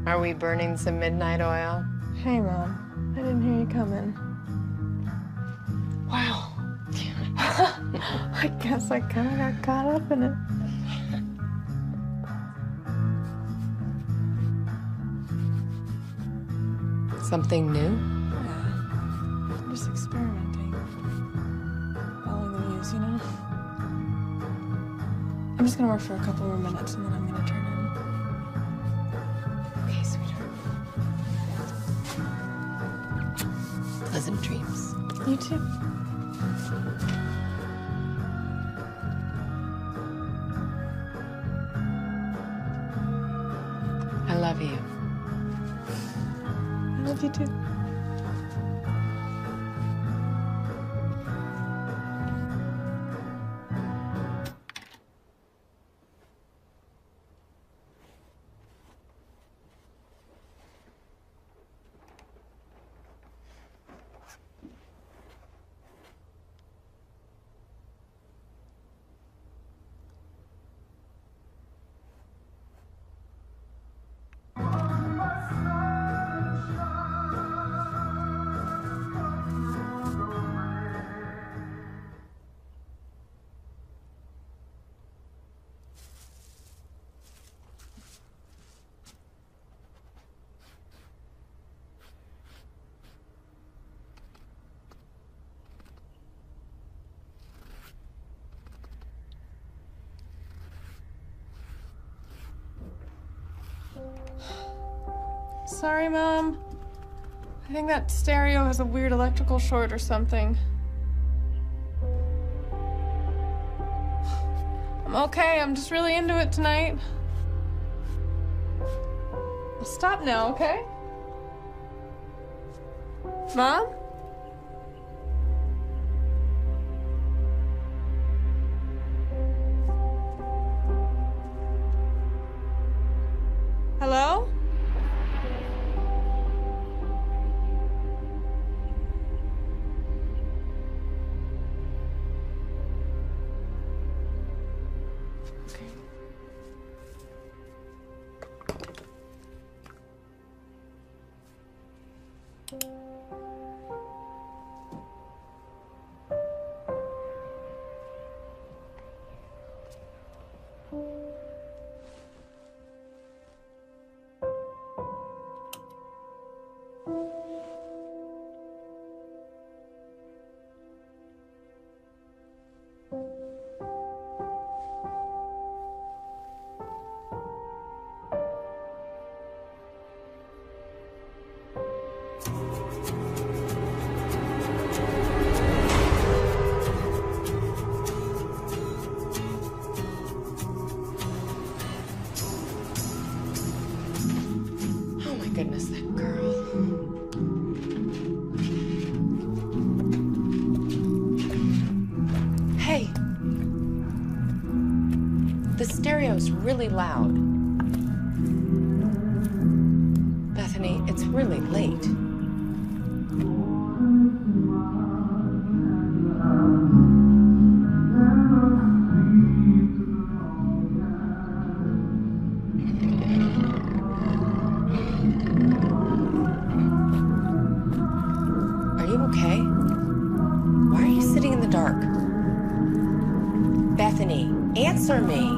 Are we burning some midnight oil? Hey, Mom. I didn't hear you coming. Wow. I guess I kind of got caught up in it. Something new? Yeah. I'm just experimenting. Following the muse, you know? I'm just gonna work for a couple more minutes and then I'm gonna turn in. Okay, sweetheart. Pleasant dreams. You too. I love you. I love you too. Sorry, Mom. I think that stereo has a weird electrical short or something. I'm okay. I'm just really into it tonight. I'll stop now, okay? Mom? Hello? Goodness, that girl. Hey. The stereo's really loud. Bethany, it's really late. Answer me.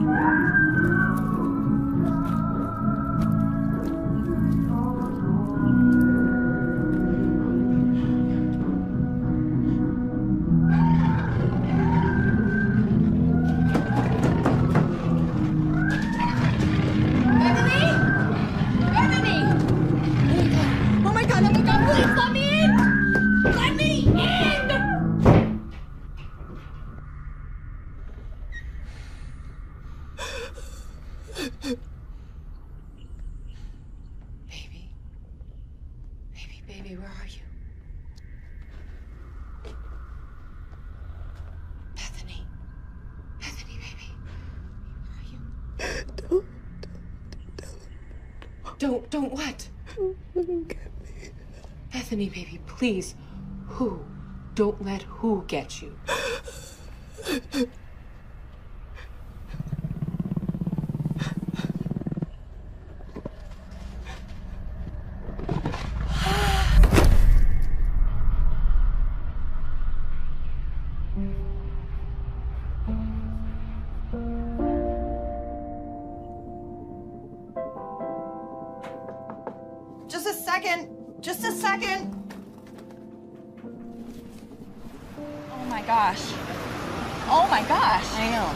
Baby, where are you? Bethany. Bethany, baby. Where are you? Don't what? Don't let him get me. Bethany, baby, please. Who? Don't let who get you. second. Just a second. Oh my gosh. Oh my gosh. I know.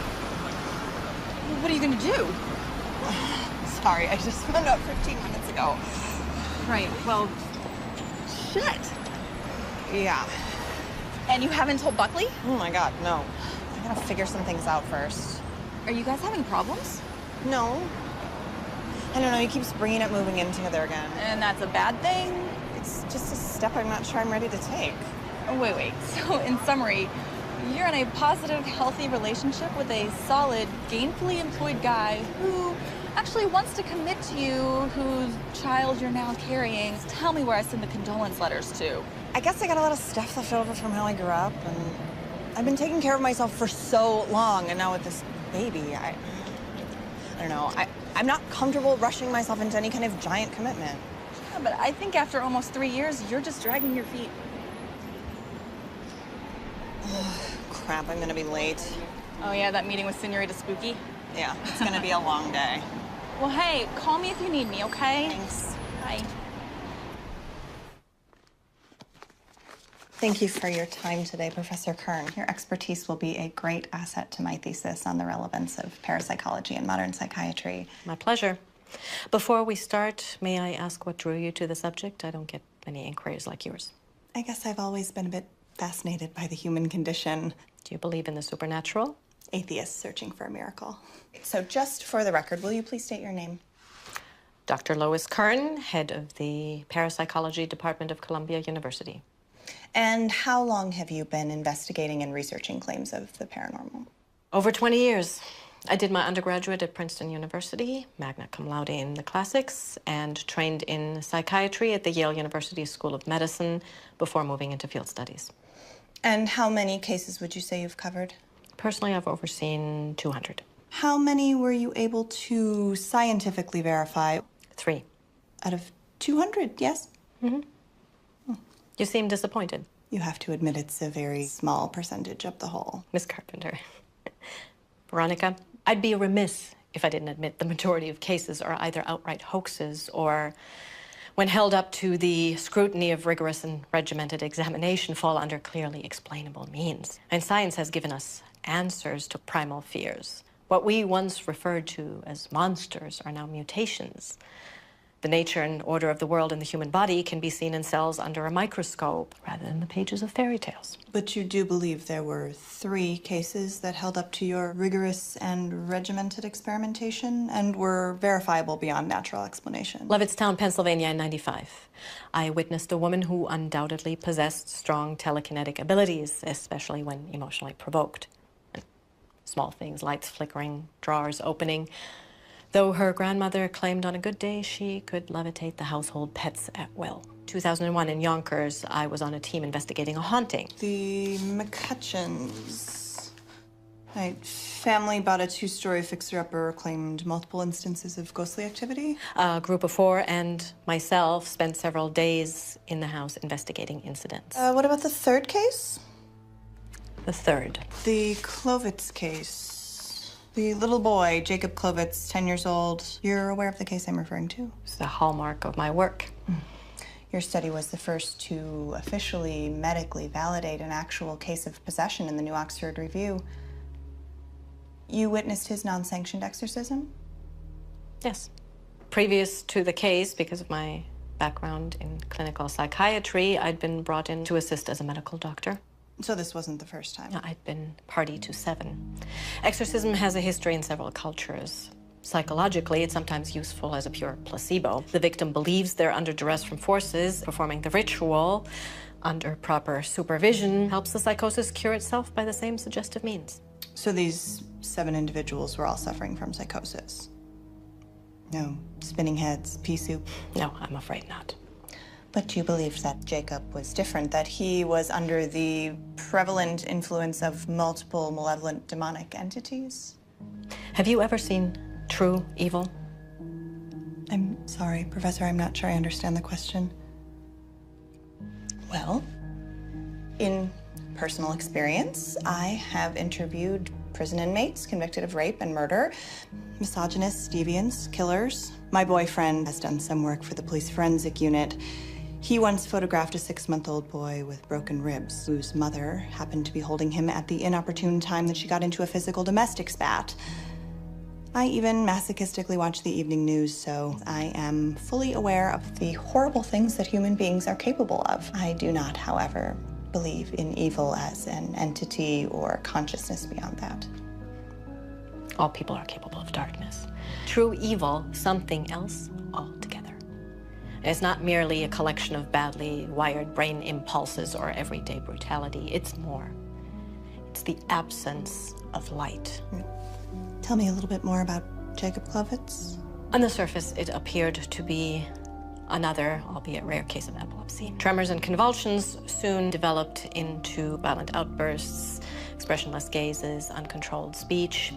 What are you gonna do? Sorry, I just found out 15 minutes ago. Right, well, shit. Yeah. And you haven't told Buckley? Oh my God, no. I gotta figure some things out first. Are you guys having problems? No. I don't know, he keeps bringing up moving in together again. And that's a bad thing? It's just a step I'm not sure I'm ready to take. Oh, wait. So, in summary, you're in a positive, healthy relationship with a solid, gainfully employed guy who actually wants to commit to you, whose child you're now carrying. Tell me where I send the condolence letters to. I guess I got a lot of stuff left over from how I grew up, and I've been taking care of myself for so long, and now with this baby, I don't know. I'm not comfortable rushing myself into any kind of giant commitment. Yeah, but I think after almost 3 years, you're just dragging your feet. Crap, I'm gonna be late. Oh yeah, that meeting with Senorita Spooky? Yeah, it's gonna be a long day. Well, hey, call me if you need me, okay? Thanks. Bye. Thank you for your time today, Professor Kern. Your expertise will be a great asset to my thesis on the relevance of parapsychology and modern psychiatry. My pleasure. Before we start, may I ask what drew you to the subject? I don't get many inquiries like yours. I guess I've always been a bit fascinated by the human condition. Do you believe in the supernatural? Atheists searching for a miracle. So just for the record, will you please state your name? Dr. Lois Kern, head of the Parapsychology Department of Columbia University. And how long have you been investigating and researching claims of the paranormal? Over 20 years. I did my undergraduate at Princeton University, magna cum laude in the classics, and trained in psychiatry at the Yale University School of Medicine before moving into field studies. And how many cases would you say you've covered? Personally, I've overseen 200. How many were you able to scientifically verify? 3. Out of 200, yes? You seem disappointed. You have to admit it's a very small percentage of the whole. Miss Carpenter. Veronica, I'd be remiss if I didn't admit the majority of cases are either outright hoaxes or, when held up to the scrutiny of rigorous and regimented examination, fall under clearly explainable means. And science has given us answers to primal fears. What we once referred to as monsters are now mutations. The nature and order of the world in the human body can be seen in cells under a microscope rather than the pages of fairy tales. But you do believe there were 3 cases that held up to your rigorous and regimented experimentation and were verifiable beyond natural explanation? Levittstown, Pennsylvania in '95. I witnessed a woman who undoubtedly possessed strong telekinetic abilities, especially when emotionally provoked. And small things, lights flickering, drawers opening. Though her grandmother claimed on a good day she could levitate the household pets at will. 2001 in Yonkers, I was on a team investigating a haunting. The McCutcheons. My family bought a 2-story fixer-upper, claimed multiple instances of ghostly activity. A group of 4 and myself spent several days in the house investigating incidents. What about the 3rd case? The 3rd. The Clovitz case. The little boy, Jacob Clovitz, 10 years old. You're aware of the case I'm referring to? It's the hallmark of my work. Your study was the first to officially medically validate an actual case of possession in the New Oxford Review. You witnessed his non-sanctioned exorcism? Yes. Previous to the case, because of my background in clinical psychiatry, I'd been brought in to assist as a medical doctor. So this wasn't the first time? No, I'd been party to 7. Exorcism has a history in several cultures. Psychologically, it's sometimes useful as a pure placebo. The victim believes they're under duress from forces. Performing the ritual under proper supervision helps the psychosis cure itself by the same suggestive means. So these 7 individuals were all suffering from psychosis? No spinning heads, pea soup? No, I'm afraid not. But you believed that Jacob was different, that he was under the prevalent influence of multiple malevolent demonic entities? Have you ever seen true evil? I'm sorry, Professor, I'm not sure I understand the question. Well, in personal experience, I have interviewed prison inmates convicted of rape and murder, misogynists, deviants, killers. My boyfriend has done some work for the police forensic unit. He once photographed a 6-month-old boy with broken ribs, whose mother happened to be holding him at the inopportune time that she got into a physical domestic spat. I even masochistically watch the evening news, so I am fully aware of the horrible things that human beings are capable of. I do not, however, believe in evil as an entity or consciousness beyond that. All people are capable of darkness. True evil, something else altogether. It's not merely a collection of badly wired brain impulses or everyday brutality. It's more. It's the absence of light. Tell me a little bit more about Jacob Klovitz. On the surface, it appeared to be another, albeit rare, case of epilepsy. Tremors and convulsions soon developed into violent outbursts, expressionless gazes, uncontrolled speech.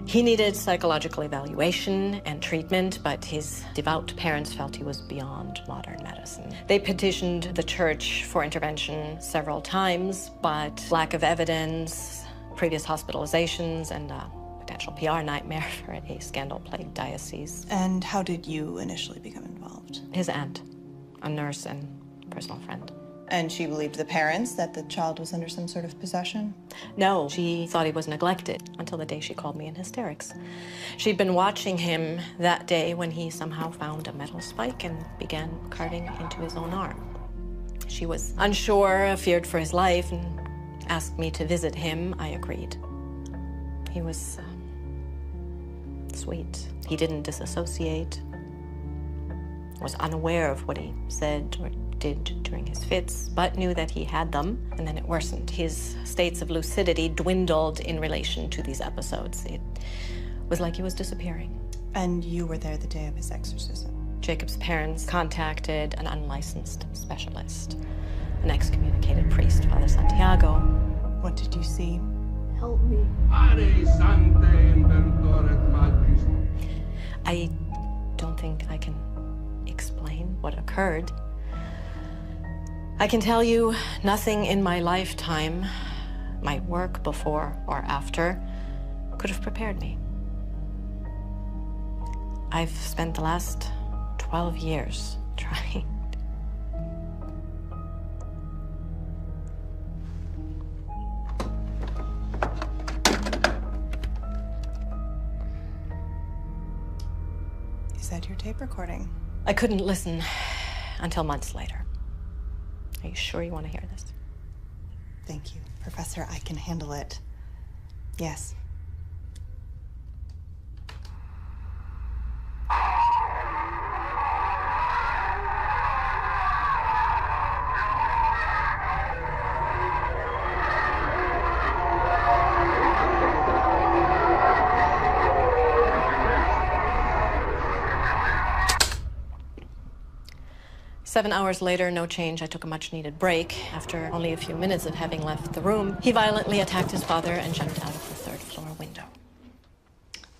He needed psychological evaluation and treatment, but his devout parents felt he was beyond modern medicine. They petitioned the church for intervention several times, but lack of evidence, previous hospitalizations, and potential PR nightmare for a scandal-plagued diocese. And how did you initially become involved? His aunt, a nurse and personal friend. And she believed the parents that the child was under some sort of possession? No, she thought he was neglected until the day she called me in hysterics. She'd been watching him that day when he somehow found a metal spike and began carving into his own arm. She was unsure, feared for his life, and asked me to visit him. I agreed. He was sweet. He didn't disassociate, was unaware of what he said or did during his fits, but knew that he had them, and then it worsened. His states of lucidity dwindled in relation to these episodes. It was like he was disappearing. And you were there the day of his exorcism? Jacob's parents contacted an unlicensed specialist, an excommunicated priest, Father Santiago. What did you see? Help me. I don't think I can explain what occurred. I can tell you nothing in my lifetime, my work before or after, could have prepared me. I've spent the last 12 years trying. Is that your tape recording? I couldn't listen until months later. Are you sure you want to hear this? Thank you, Professor. I can handle it. Yes. Seven hours later, no change. I took a much-needed break. After only a few minutes of having left the room, he violently attacked his father and jumped out of the third-floor window.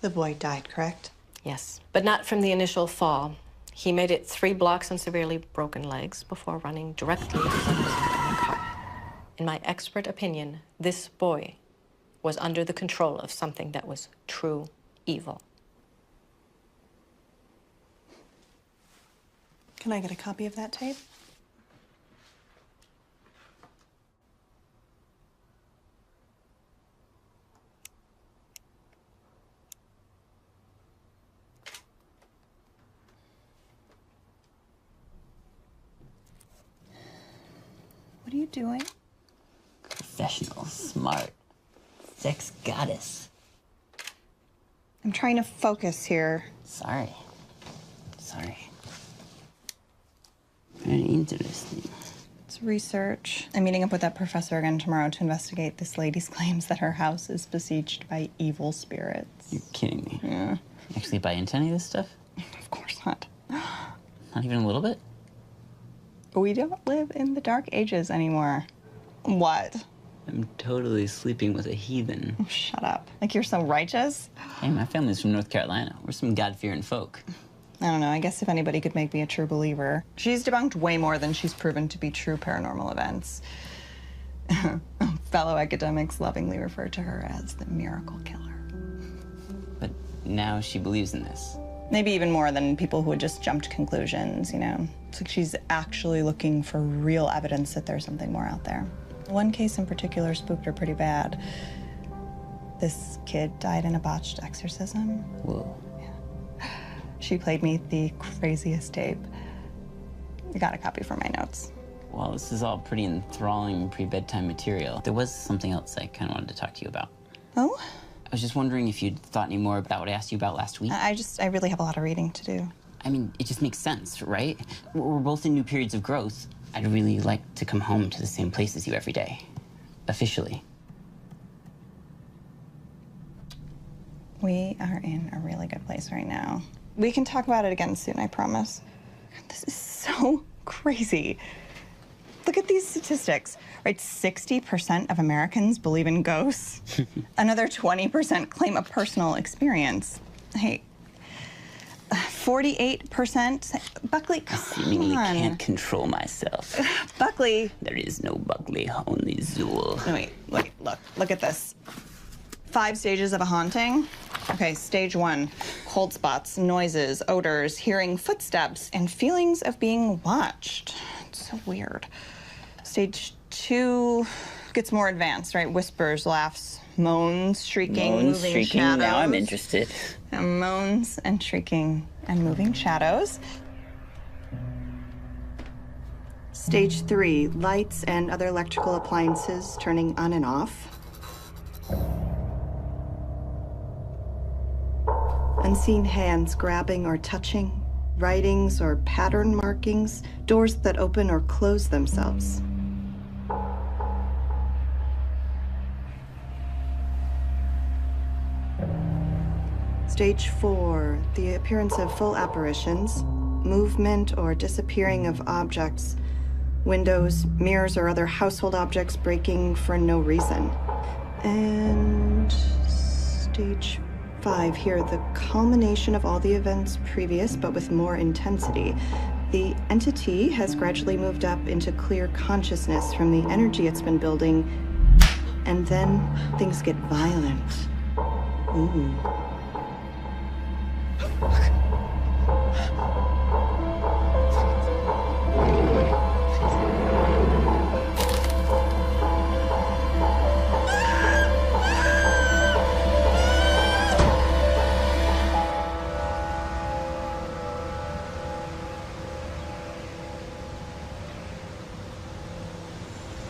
The boy died, correct? Yes, but not from the initial fall. He made it 3 blocks on severely broken legs before running directly into the car. In my expert opinion, this boy was under the control of something that was true evil. Can I get a copy of that tape? What are you doing? Professional, smart, sex goddess. I'm trying to focus here. Sorry. Very interesting. It's research. I'm meeting up with that professor again tomorrow to investigate this lady's claims that her house is besieged by evil spirits. You're kidding me. Yeah. You actually buy into any of this stuff? Of course not. Not even a little bit? We don't live in the Dark Ages anymore. What? I'm totally sleeping with a heathen. Oh, shut up. Like you're so righteous? Hey, my family's from North Carolina. We're some God-fearing folk. I don't know. I guess if anybody could make me a true believer. She's debunked way more than she's proven to be true paranormal events. fellow academics lovingly refer to her as the miracle killer. But now she believes in this. Maybe even more than people who had just jumped to conclusions, you know? It's like she's actually looking for real evidence that there's something more out there. One case in particular spooked her pretty bad. This kid died in a botched exorcism. Whoa. Yeah. She played me the craziest tape. I got a copy for my notes. Well, this is all pretty enthralling pre-bedtime material. There was something else I kind of wanted to talk to you about. Oh? I was just wondering if you'd thought any more about what I asked you about last week. I really have a lot of reading to do. I mean, it just makes sense, right? We're both in new periods of growth. I'd really like to come home to the same place as you every day. Officially. We are in a really good place right now. We can talk about it again soon, I promise. This is so crazy. Look at these statistics, right? 60% of Americans believe in ghosts. Another 20% claim a personal experience. Hey, 48%. Buckley, come I seemingly on. can't control myself. Buckley. There is no Buckley, only Zool. No, wait, look at this. 5 stages of a haunting. Okay, stage 1, cold spots, noises, odors, hearing footsteps, and feelings of being watched. It's so weird. Stage 2 gets more advanced, right? Whispers, laughs, moans, shrieking, moving shrieking. shadows. Now I'm interested. Moans and shrieking and moving shadows. Stage 3, lights and other electrical appliances turning on and off. Unseen hands grabbing or touching, writings or pattern markings, doors that open or close themselves. Stage 4, the appearance of full apparitions, movement or disappearing of objects, windows, mirrors, or other household objects breaking for no reason. And stage 5 here, the culmination of all the events previous, but with more intensity. The entity has gradually moved up into clear consciousness from the energy it's been building, and then things get violent. Ooh.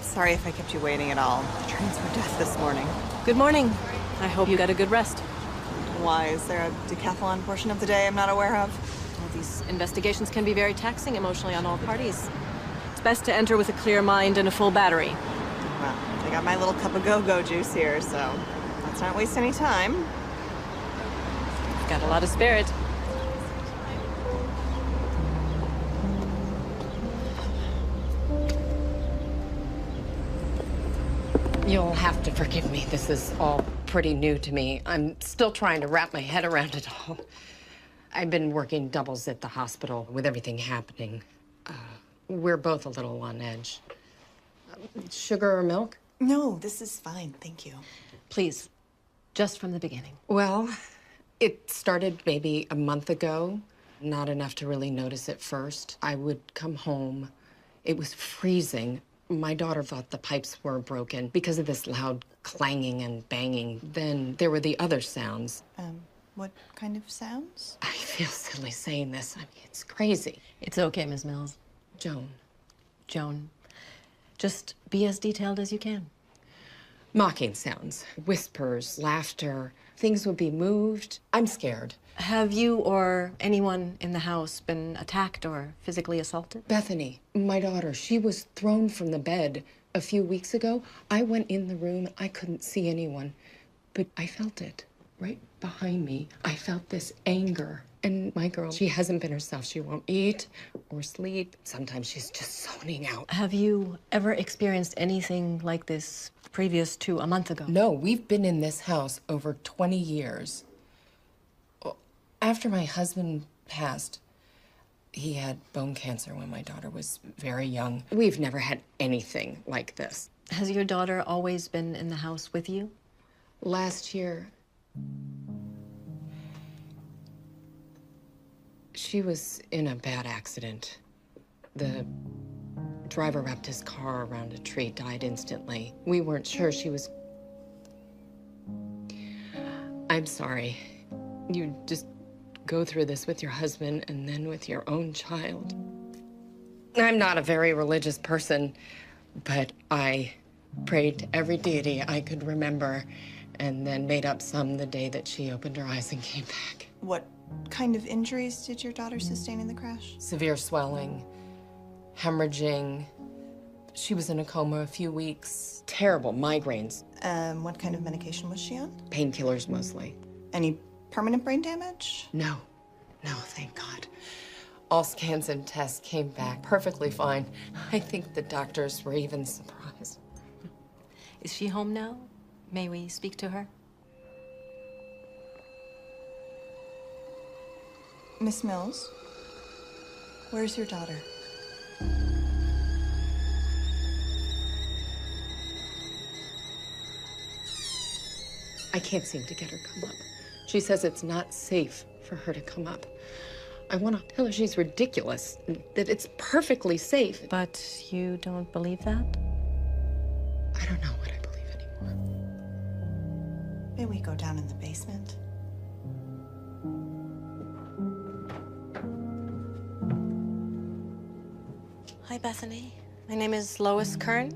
Sorry if I kept you waiting at all. The trains were death this morning. Good morning. I hope you got a good rest. Why? Is there a decathlon portion of the day I'm not aware of? Well, these investigations can be very taxing emotionally on all parties. It's best to enter with a clear mind and a full battery. Well, I got my little cup of go-go juice here, so let's not waste any time. You've got a lot of spirit. You'll have to forgive me. This is all pretty new to me. I'm still trying to wrap my head around it all. I've been working doubles at the hospital with everything happening. We're both a little on edge. Sugar or milk? No, this is fine, thank you. Please, just from the beginning. Well, it started maybe a month ago. Not enough to really notice at first. I would come home. It was freezing. My daughter thought the pipes were broken because of this loud clanging and banging. Then there were the other sounds. What kind of sounds? I feel silly saying this. I mean, it's crazy. It's okay, Ms. Mills. Joan, just be as detailed as you can. Mocking sounds, whispers, laughter. Things would be moved. I'm scared. Have you or anyone in the house been attacked or physically assaulted? Bethany, my daughter, she was thrown from the bed a few weeks ago. I went in the room. I couldn't see anyone, but I felt it right behind me. I felt this anger. And my girl, she hasn't been herself. She won't eat or sleep. Sometimes she's just zoning out. Have you ever experienced anything like this previous to a month ago? No, we've been in this house over 20 years. After my husband passed, he had bone cancer when my daughter was very young. We've never had anything like this. Has your daughter always been in the house with you? Last year, she was in a bad accident. The driver wrapped his car around a tree, died instantly. We weren't sure she was... I'm sorry. You just go through this with your husband and then with your own child. I'm not a very religious person, but I prayed to every deity I could remember and then made up some the day that she opened her eyes and came back. What kind of injuries did your daughter sustain in the crash? Severe swelling, hemorrhaging. She was in a coma a few weeks. Terrible migraines. What kind of medication was she on? Painkillers mostly. Any permanent brain damage? No, thank God. All scans and tests came back perfectly fine. I think the doctors were even surprised. Is she home now? May we speak to her? Miss Mills, where's your daughter? I can't seem to get her to come up. She says it's not safe for her to come up. I want to tell her she's ridiculous, that it's perfectly safe. But you don't believe that? I don't know what I believe anymore. May we go down in the basement? Hi, Bethany. My name is Lois Kern,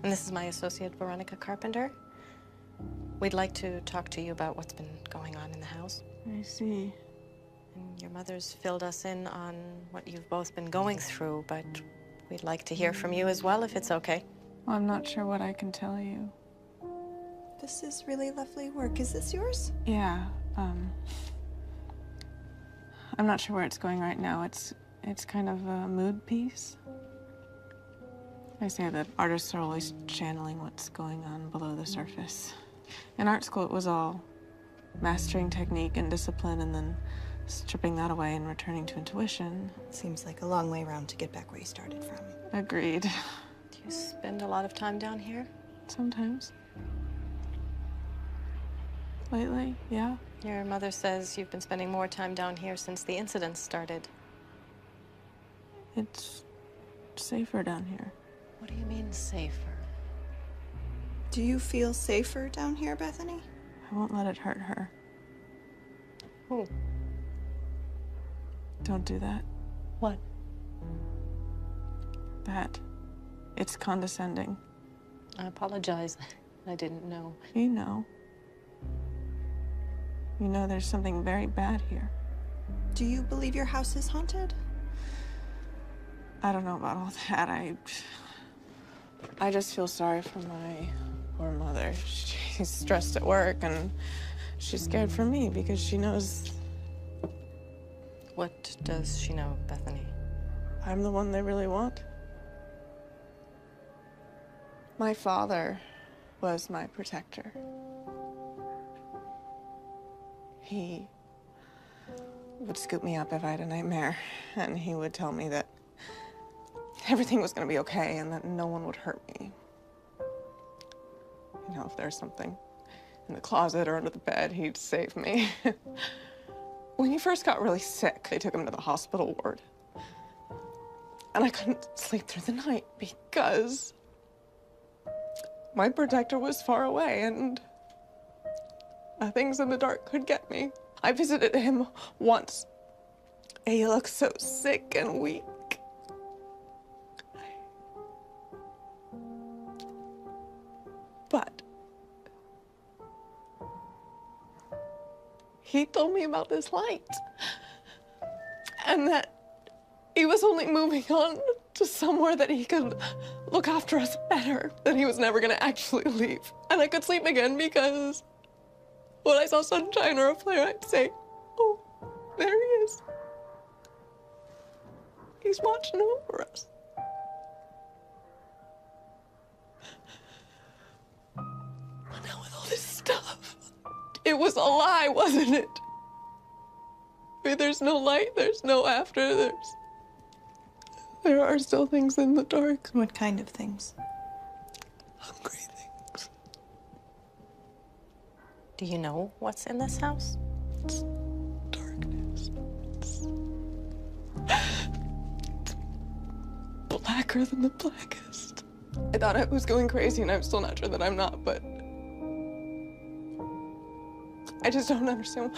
and this is my associate, Veronica Carpenter. We'd like to talk to you about what's been going on in the house. I see. And your mother's filled us in on what you've both been going through, but we'd like to hear from you as well, if it's okay. Well, I'm not sure what I can tell you. This is really lovely work. Is this yours? Yeah, I'm not sure where it's going right now. It's kind of a mood piece. I say that artists are always channeling what's going on below the surface. In art school, it was all mastering technique and discipline and then stripping that away and returning to intuition. Seems like a long way around to get back where you started from. Agreed. Do you spend a lot of time down here? Sometimes. Lately, yeah. Your mother says you've been spending more time down here since the incident started. It's safer down here. What do you mean, safer? Do you feel safer down here, Bethany? I won't let it hurt her. Who? Don't do that. What? That. It's condescending. I apologize. I didn't know. You know. You know there's something very bad here. Do you believe your house is haunted? I don't know about all that. I just feel sorry for my poor mother. She's stressed at work and she's scared for me because she knows... What does she know, Bethany? I'm the one they really want. My father was my protector. He would scoop me up if I had a nightmare, and he would tell me that everything was gonna be okay and that no one would hurt me. You know, if there's something in the closet or under the bed, he'd save me. When he first got really sick, they took him to the hospital ward. And I couldn't sleep through the night because my protector was far away and things in the dark could get me. I visited him once. He looked so sick and weak. But he told me about this light and that he was only moving on to somewhere that he could look after us better, that he was never gonna actually leave. And I could sleep again because when I saw sunshine or a flare, I'd say, oh, there he is. He's watching over us. But now with all this stuff, it was a lie, wasn't it? I mean, there's no light, there's no after, there are still things in the dark. What kind of things? great things. Do you know what's in this house? It's darkness. It's blacker than the blackest. I thought I was going crazy, and I'm still not sure that I'm not, but I just don't understand.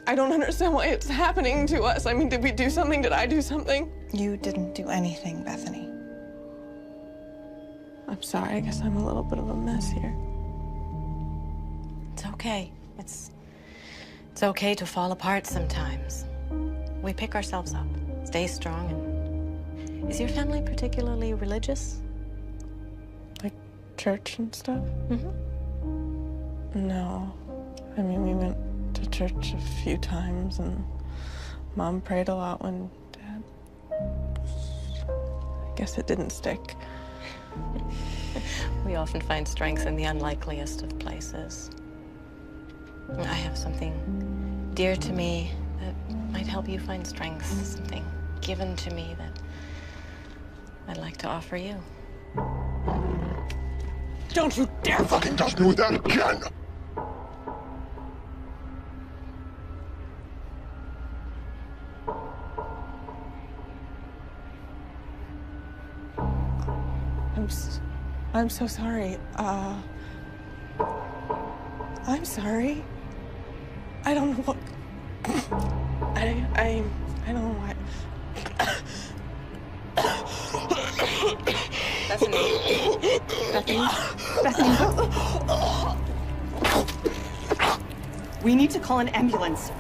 I don't understand why it's happening to us. I mean, did we do something? Did I do something? You didn't do anything, Bethany. I'm sorry. I guess I'm a little bit of a mess here. It's okay. It's okay to fall apart sometimes. We pick ourselves up, stay strong, and is your family particularly religious? Like church and stuff? Mm-hmm. No. I mean, we went to church a few times, and Mom prayed a lot when Dad... I guess it didn't stick. We often find strength in the unlikeliest of places. I have something dear to me that might help you find strength, something given to me that I'd like to offer you. Don't you dare Fucking touch me with that again! I'm so sorry. I'm sorry. I don't know what... I don't know why. Bethany. We need to call an ambulance.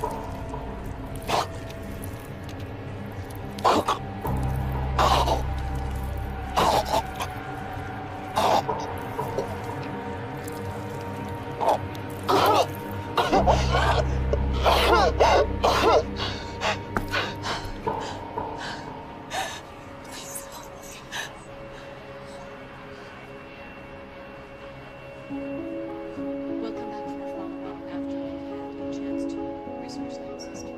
We'll come back for a follow-up after we've had a chance to research things and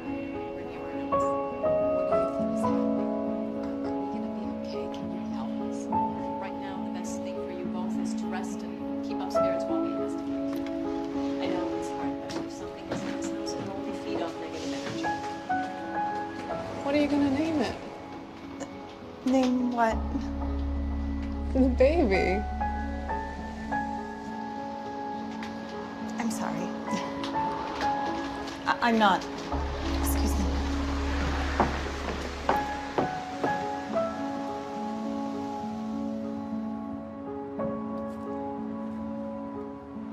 review our notes. What do you feel is happening? Are we gonna be okay? Can you help us? Right now, the best thing for you both is to rest and keep up spirits while we investigate. I know it's hard, but if something is in this house, it only feed off negative energy. What are you gonna name it? Name what? The baby. I'm sorry. I'm not. Excuse me.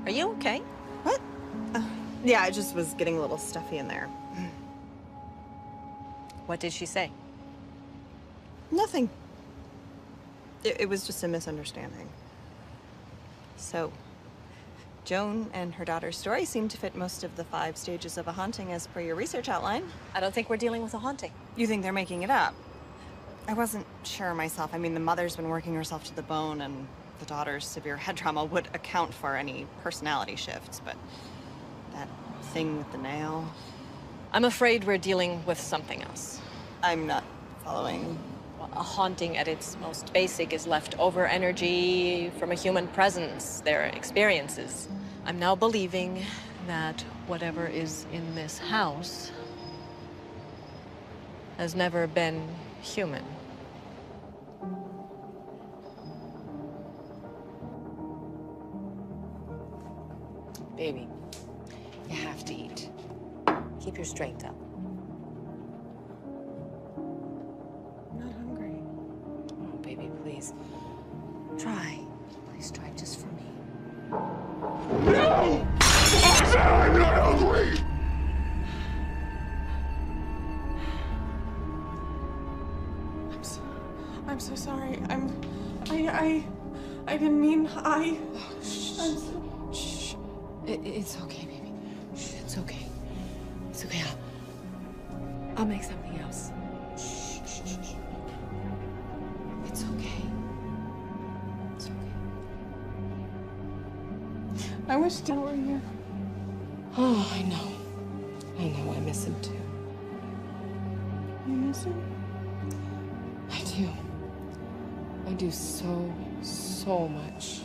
Are you okay? What? Yeah, I just was getting a little stuffy in there. What did she say? Nothing. It was just a misunderstanding. So, Joan and her daughter's story seem to fit most of the 5 stages of a haunting as per your research outline. I don't think we're dealing with a haunting. You think they're making it up? I wasn't sure myself. I mean, the mother's been working herself to the bone, and the daughter's severe head trauma would account for any personality shifts, but that thing with the nail... I'm afraid we're dealing with something else. I'm not following. Well, a haunting at its most basic is leftover energy from a human presence, their experiences. I'm now believing that whatever is in this house has never been human. Baby, you have to eat. Keep your strength up. I'm not hungry. Oh, baby, please. Try. Please try just for me. No! I said I'm not hungry! I'm so sorry. I didn't mean, Shh. It's okay, baby. Shh, it's okay. It's okay. I'll make something else. Shh. It's okay. It's okay. I wish Dad were here. Oh, I know. I miss him too. You miss him? I do. I do so much.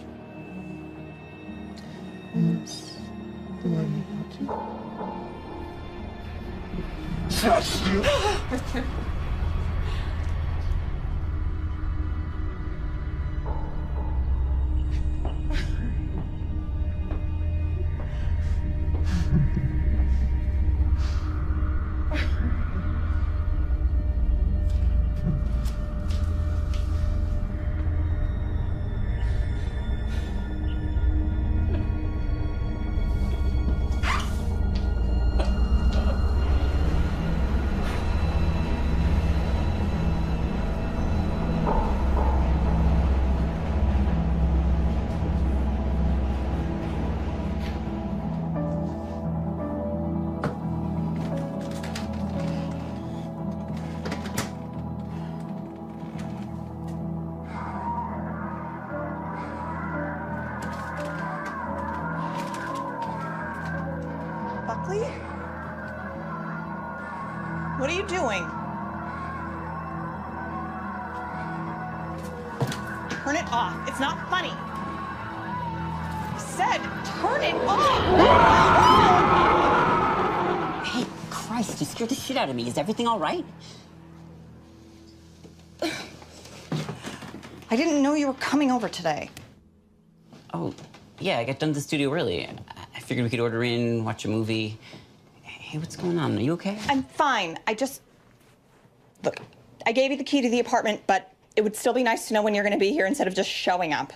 Mommy. What are you doing? Turn it off. It's not funny. I said, turn it off! Hey, Christ, you scared the shit out of me. Is everything all right? I didn't know you were coming over today. Oh, yeah, I got done to the studio early. I figured we could order in, watch a movie. Hey, what's going on? Are you okay? I'm fine. Look, I gave you the key to the apartment, but it would still be nice to know when you're going to be here instead of just showing up.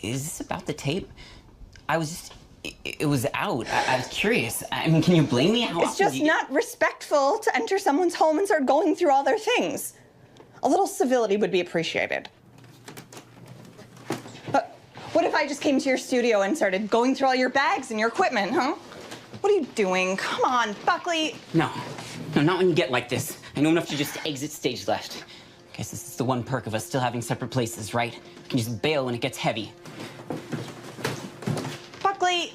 Is this about the tape? It was out. I was curious. I mean, can you blame me? It's just not respectful to enter someone's home and start going through all their things. A little civility would be appreciated. But what if I just came to your studio and started going through all your bags and your equipment, huh? What are you doing? Come on, Buckley. No, not when you get like this. I know enough to just exit stage left. Guess this is the one perk of us still having separate places, right? We can just bail when it gets heavy. Buckley.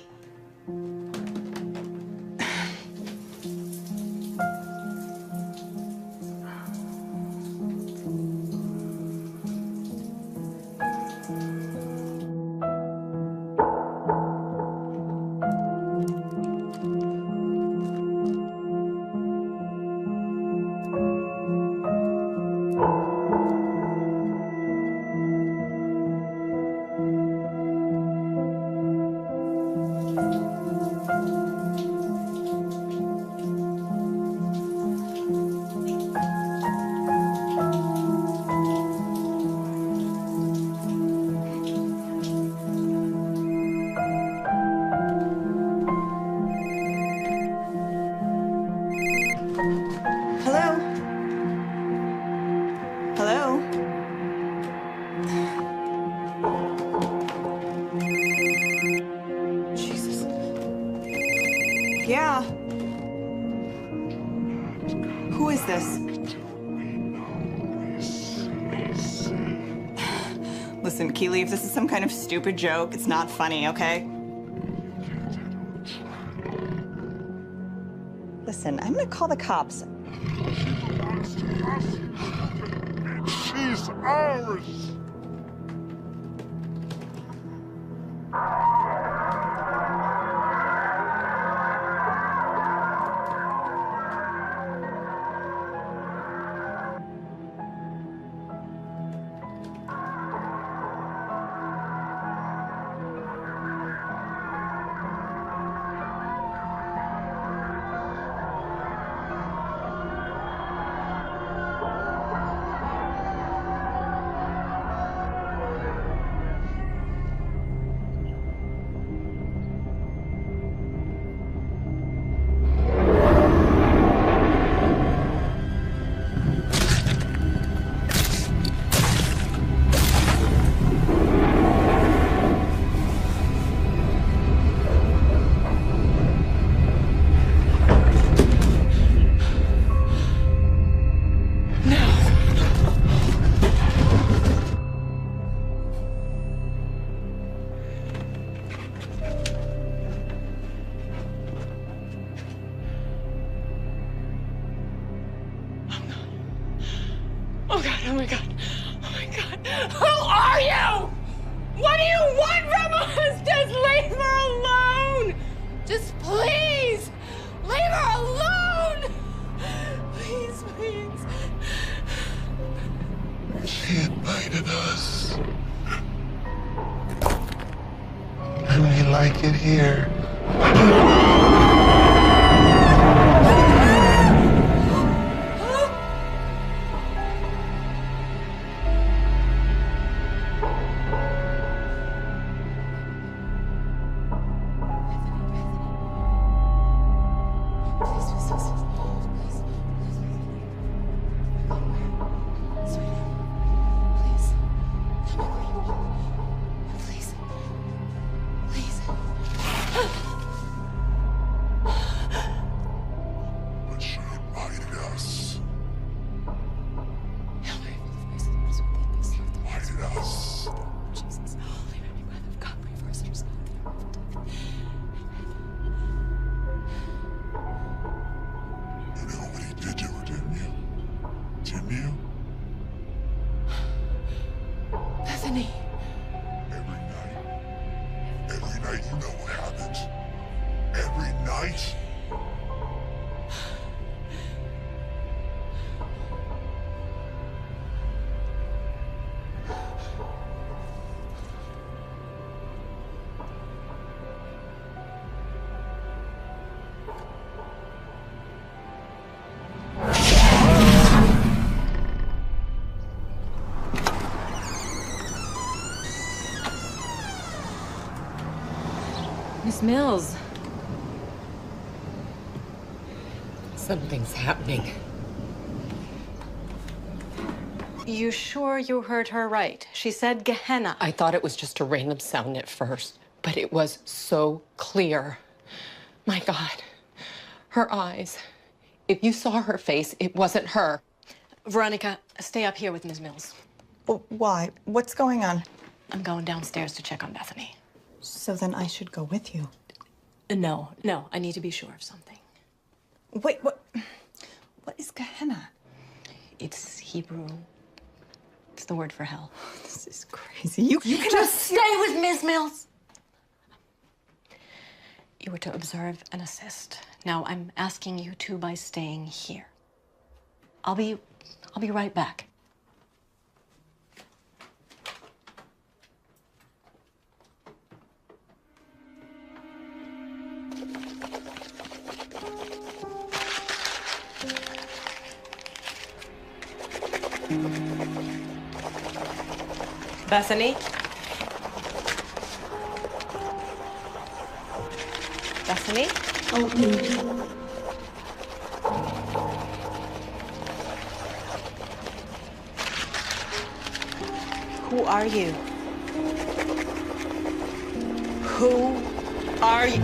Yeah. Who is this? Listen, Keely, if this is some kind of stupid joke, it's not funny, okay? Listen, I'm gonna call the cops. She's ours! Oh my God. Oh my God. Who are you? What do you want from us? Just leave her alone. Just please, leave her alone! Please, please. She invited us. And we like it here. Miss Mills. Something's happening. You sure you heard her right? She said Gehenna. I thought it was just a random sound at first, but it was so clear. My God, her eyes. If you saw her face, it wasn't her. Veronica, stay up here with Ms. Mills. Why? What's going on? I'm going downstairs to check on Bethany. So then I should go with you. No, I need to be sure of something. Wait, what is Gehenna? It's Hebrew. It's the word for hell. This is crazy. You can just stay with Ms. Mills. You were to observe and assist. Now I'm asking you to by staying here. I'll be right back. Bethany? Bethany? Who are you? Who are you?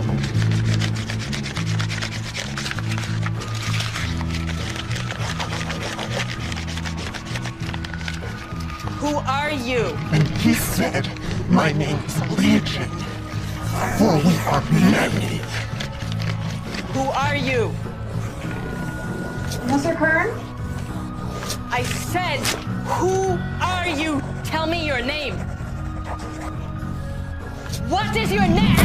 Who are you? And he said, my name's Legion, for we are many. Who are you? Mr. Kern? I said, who are you? Tell me your name. What is your name?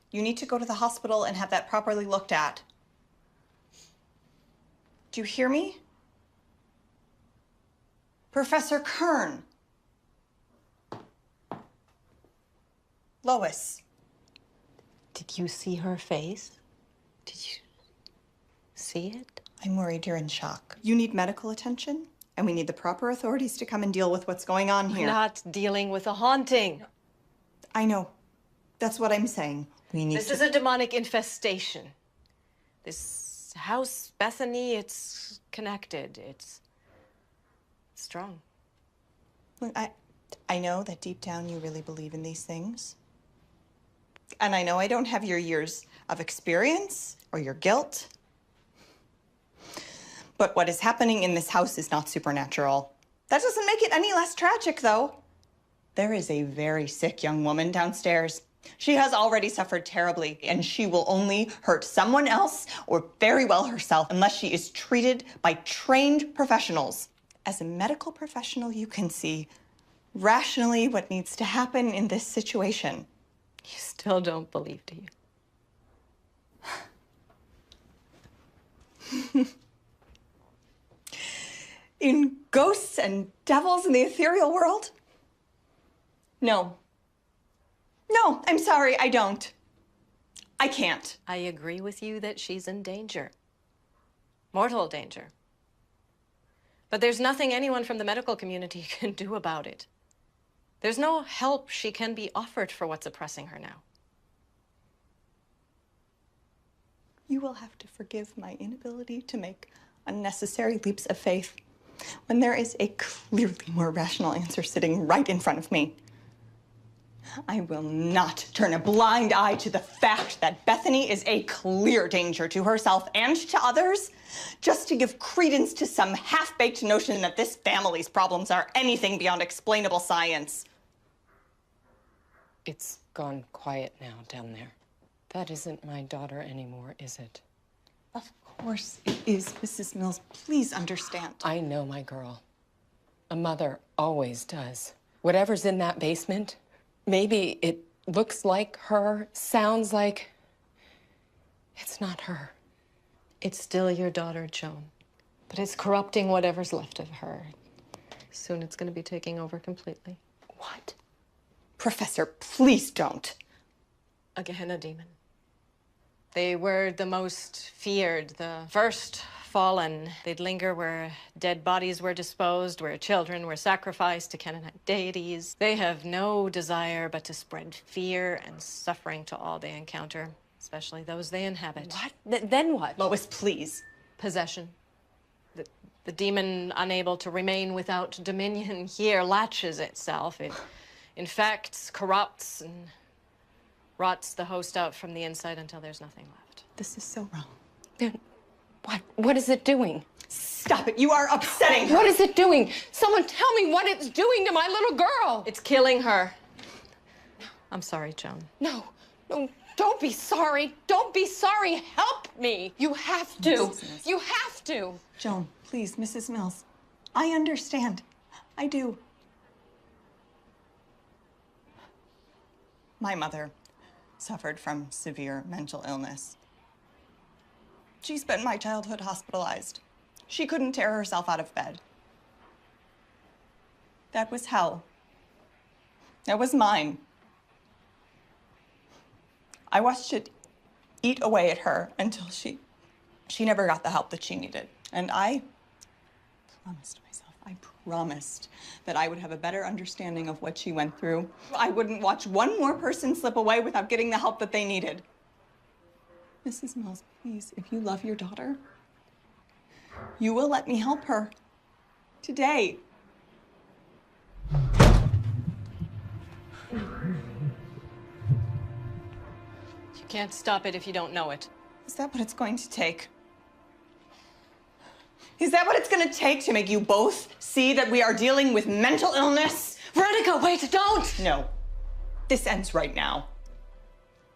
You need to go to the hospital and have that properly looked at. Do you hear me? Professor Kern. Lois. Did you see her face? Did you see it? I'm worried you're in shock. You need medical attention, and we need the proper authorities to come and deal with what's going on here. We're not dealing with a haunting. I know. That's what I'm saying. This is a demonic infestation. This house, Bethany, it's connected. It's strong. Look, I know that deep down you really believe in these things. And I know I don't have your years of experience or your guilt. But what is happening in this house is not supernatural. That doesn't make it any less tragic, though. There is a very sick young woman downstairs. She has already suffered terribly, and she will only hurt someone else or very well herself unless she is treated by trained professionals. As a medical professional, you can see rationally what needs to happen in this situation. You still don't believe, do you? In ghosts and devils in the ethereal world? No. No, I'm sorry, I don't. I can't. I agree with you that she's in danger. Mortal danger. But there's nothing anyone from the medical community can do about it. There's no help she can be offered for what's oppressing her now. You will have to forgive my inability to make unnecessary leaps of faith when there is a clearly more rational answer sitting right in front of me. I will not turn a blind eye to the fact that Bethany is a clear danger to herself and to others, just to give credence to some half-baked notion that this family's problems are anything beyond explainable science. It's gone quiet now down there. That isn't my daughter anymore, is it? Of course it is, Mrs. Mills. Please understand. I know my girl. A mother always does. Whatever's in that basement, maybe it looks like her, sounds like... It's not her. It's still your daughter, Joan. But it's corrupting whatever's left of her. Soon it's going to be taking over completely. What? Professor, please don't. A Gehenna demon. They were the most feared, the first fallen. They'd linger where dead bodies were disposed, where children were sacrificed to Canaanite deities. They have no desire but to spread fear and suffering to all they encounter, especially those they inhabit. What? Then what? Lois, please. Possession. The demon, unable to remain without dominion here, latches itself. It infects, corrupts, and rots the host out from the inside until there's nothing left. This is so wrong. Then what is it doing? Stop it. You are upsetting her. What is it doing? Someone tell me what it's doing to my little girl. It's killing her. I'm sorry, Joan. No, don't be sorry. Don't be sorry. Help me. You have to. You have to. Joan, please, Mrs. Mills. I understand. I do. My mother suffered from severe mental illness. She spent my childhood hospitalized. She couldn't tear herself out of bed. That was hell. That was mine. I watched it eat away at her until she never got the help that she needed. And I promised that I would have a better understanding of what she went through. I wouldn't watch one more person slip away without getting the help that they needed. Mrs. Mills, please, if you love your daughter, you will let me help her today. You can't stop it if you don't know it. Is that what it's going to take? Is that what it's going to take to make you both see that we are dealing with mental illness? Veronica, wait, don't! No. This ends right now.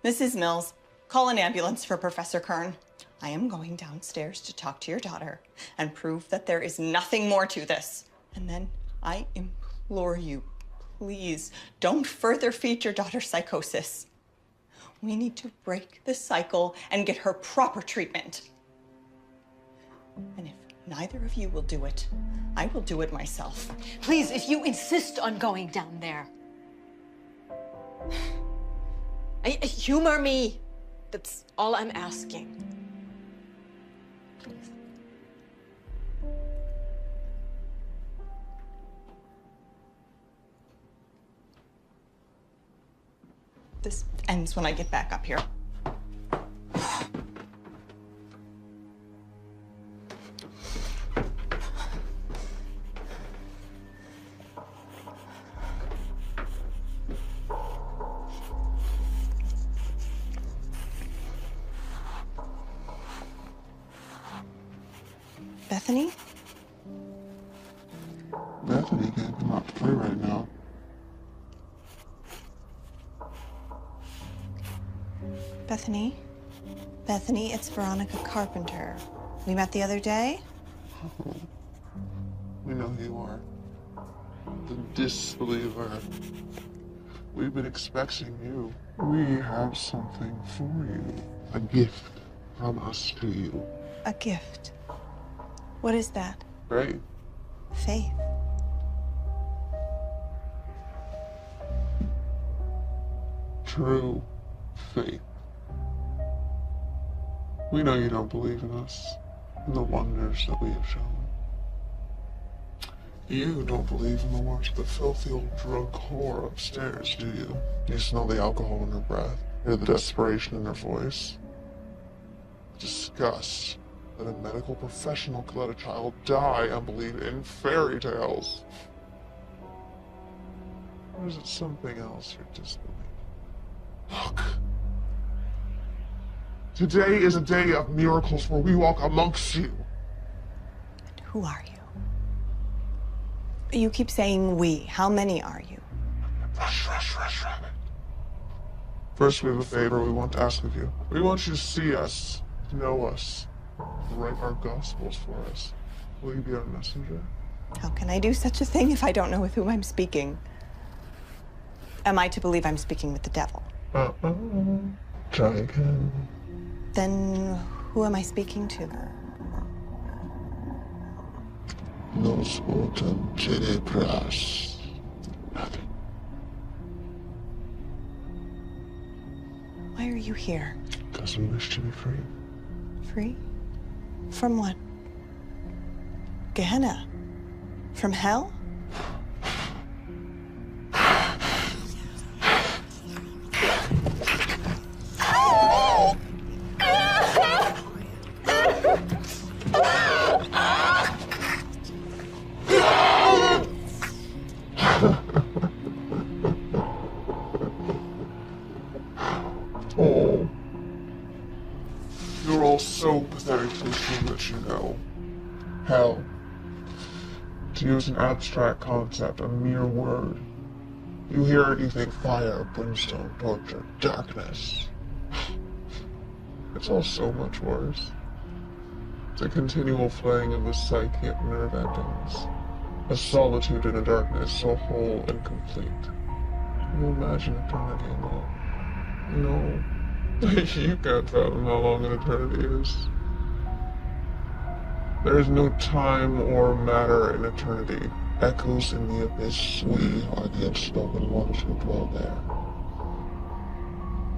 Mrs. Mills, call an ambulance for Professor Kern. I am going downstairs to talk to your daughter and prove that there is nothing more to this. And then I implore you, please, don't further feed your daughter's psychosis. We need to break the cycle and get her proper treatment. And if neither of you will do it, I will do it myself. Please, if you insist on going down there. Humor me. That's all I'm asking. Please. This ends when I get back up here. Bethany? Bethany can't come out to play right now. Bethany? Bethany, it's Veronica Carpenter. We met the other day? Oh, we know who you are. The disbeliever. We've been expecting you. We have something for you. A gift from us to you. A gift? What is that? Faith. Faith. True faith. We know you don't believe in us and the wonders that we have shown. You don't believe in the works of the filthy old drug whore upstairs, do you? You smell the alcohol in her breath, hear the desperation in her voice. Disgust that a medical professional could let a child die and believe in fairy tales. Or is it something else you're disbelieving? Look. Today is a day of miracles where we walk amongst you. And who are you? You keep saying we. How many are you? Rush, rabbit. First, we have a favor we want to ask of you. We want you to see us, to know us, to write our gospels for us. Will you be our messenger? How can I do such a thing if I don't know with whom I'm speaking? Am I to believe I'm speaking with the devil? Try again. Then who am I speaking to? Nos votum tenebras. Nothing. Why are you here? Because we wish to be free. Free? From what? Gehenna? From hell? Oh. You're all so pathetically sure that you know. Hell. To use an abstract concept, a mere word. You hear it, you think fire, brimstone, torture, darkness. It's all so much worse. It's a continual flaying of the psyche at nerve endings. A solitude in a darkness so whole and complete. Can you imagine eternity alone? No. You can't fathom how long an eternity is. There is no time or matter in eternity. Echoes in the abyss, we are the unspoken ones who dwell there.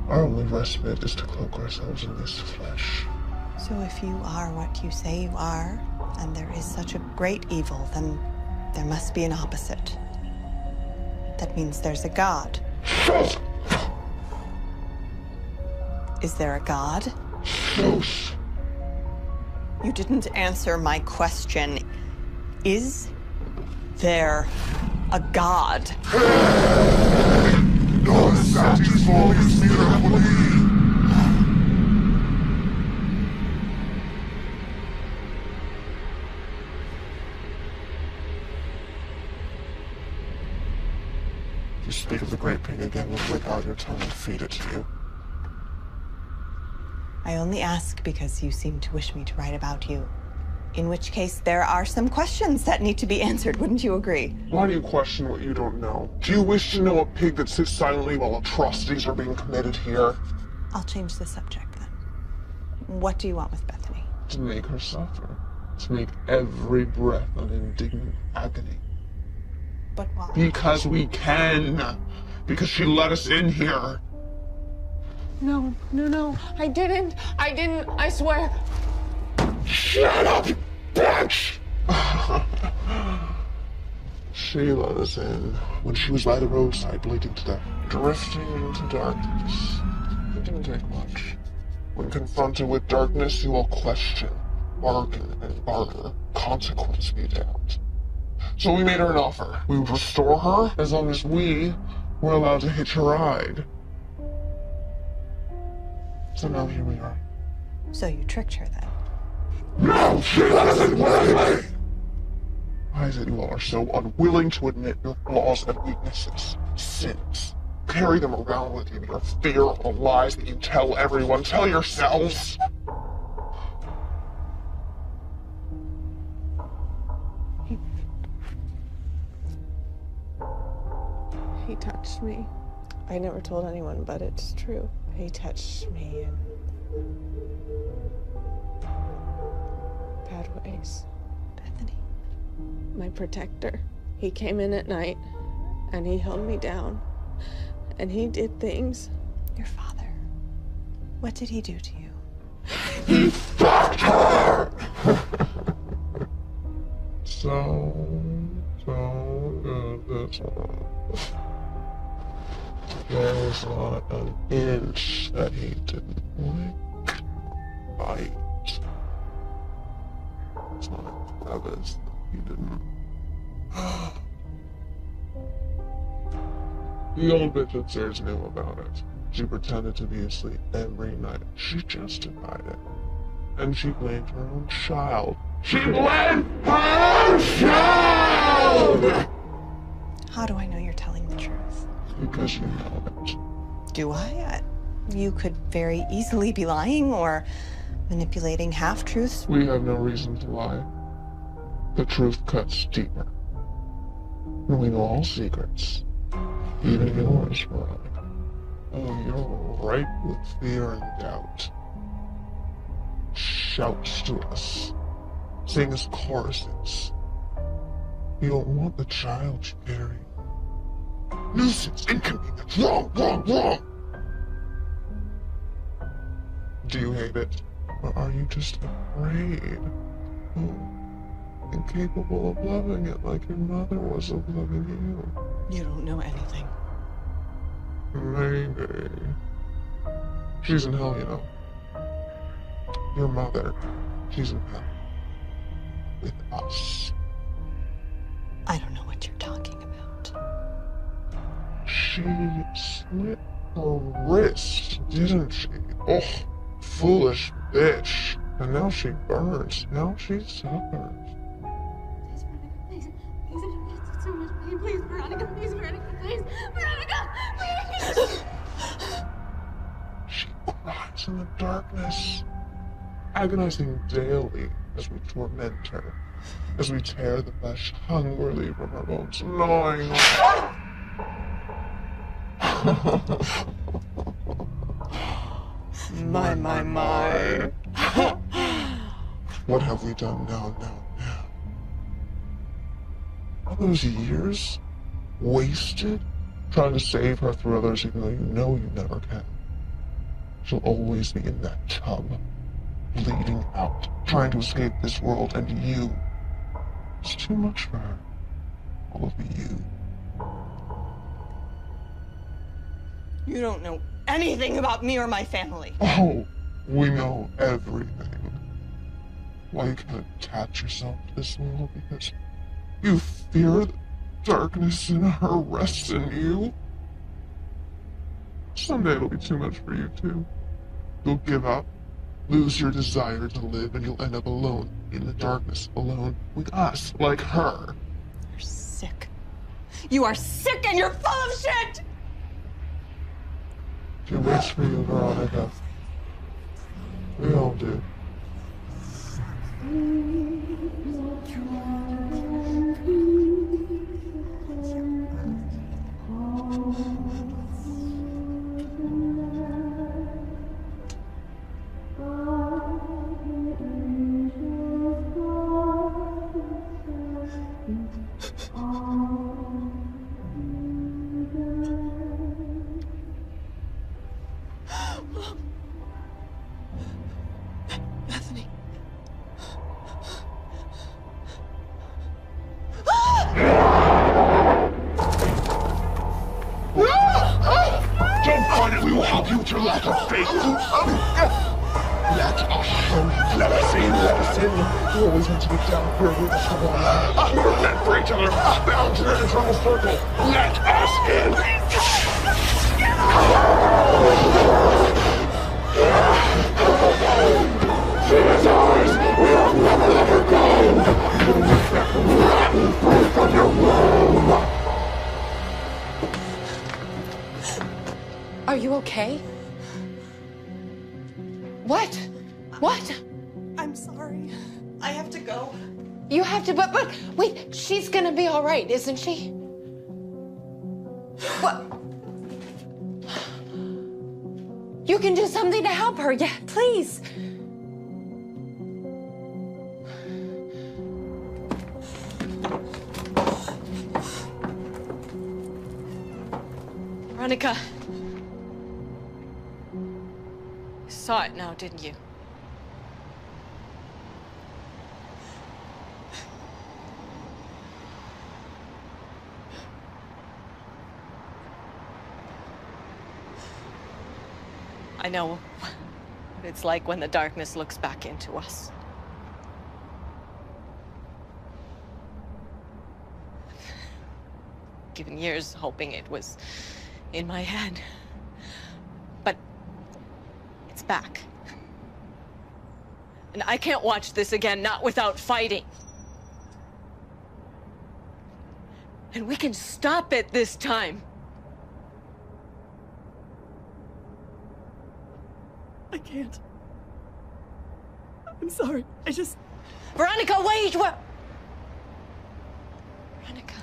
Our only respite is to cloak ourselves in this flesh. So if you are what you say you are, and there is such a great evil, then there must be an opposite. That means there's a God. Is there a God? Close. You didn't answer my question. Is there a God? Non satis volis miraculi. If you speak of the great pig again, we'll flick out your tongue and feed it to you. I only ask because you seem to wish me to write about you. In which case, there are some questions that need to be answered, wouldn't you agree? Why do you question what you don't know? Do you wish to know a pig that sits silently while atrocities are being committed here? I'll change the subject then. What do you want with Bethany? To make her suffer. To make every breath an indignant agony. But why? Because we can. Because she let us in here. No, I didn't, I swear. Shut up, you bitch! she let us in when she was by the roadside bleeding to death, drifting into darkness. It didn't take much. When confronted with darkness, you will question, bargain, and barter. Consequence be damned. So we made her an offer. We would restore her as long as we were allowed to hitch a ride. So now here we are. So you tricked her then? No! She let us in willingly! Why is it you all are so unwilling to admit your flaws and weaknesses, sins? Carry them around with you, your fear of the lies that you tell everyone. Tell yourselves! He touched me. I never told anyone, but it's true. He touched me in bad ways. Bethany. My protector. He came in at night and he held me down and he did things. Your father. What did he do to you? He fucked her! so good this one. There was not an inch that he didn't lick, bite. It's not a crevice that he didn't. The old bitch upstairs knew about it. She pretended to be asleep every night. She justified it. And she blamed her own child. She blamed her own child! How do I know you're telling the truth? Because you know it. Do I? You could very easily be lying or manipulating half-truths. We have no reason to lie. The truth cuts deeper. And we know all secrets. Even yours, Veronica. Oh, you're ripe with fear and doubt. Shouts to us. Sings choruses. You don't want the child you carry. Nuisance, inconvenience, wrong, wrong, wrong! Do you hate it? Or are you just afraid? Oh, incapable of loving it like your mother was of loving you. You don't know anything. Maybe. She's in hell, you know. Your mother, she's in hell. With us. I don't know what you're talking about. She slit her wrist, didn't she? Oh, foolish bitch. And now she burns. Now she suffers. Please, Veronica, please. Please, I don't need so much pain. Please, Veronica, please, Veronica, please. Veronica, please! She cries in the darkness, agonizing daily as we torment her, as we tear the flesh hungrily from her bones, gnawing her. My. What have we done now? All those years wasted trying to save her through others even though you know you never can. She'll always be in that tub, bleeding out, trying to escape this world, and you. It's too much for her. All of you. You don't know anything about me or my family. Oh, we know everything. Why you can't attach yourself to this world because you fear the darkness and her rests in you. Someday it'll be too much for you too. You'll give up, lose your desire to live, and you'll end up alone in the darkness, alone with us, like her. You're sick. You are sick and you're full of shit! She waits for you, Veronica. We all do. help you to lack of faith. Let us in. We always want to get down here with someone. We're meant for each other, bound in an eternal circle. Let us in. She is ours. We will never let her go. From your womb. Are you okay? What? What? I'm sorry. I have to go. You have to, but wait, she's gonna be all right, isn't she? What? You can do something to help her, yeah, please. Veronica. You saw it now, didn't you? I know what it's like when the darkness looks back into us. Given years hoping it was in my head. But it's back. And I can't watch this again, not without fighting. And we can stop it this time. I can't. I'm sorry. I just... Veronica, wait! What? Veronica.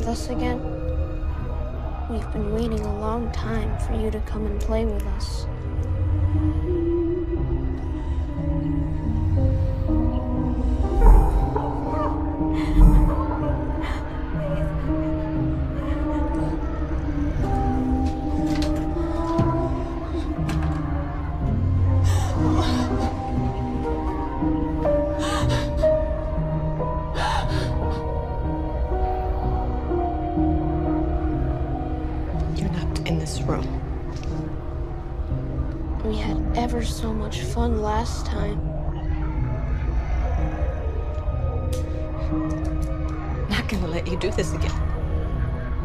Us again? We've been waiting a long time for you to come and play with us. We had ever so much fun last time. I'm not gonna let you do this again.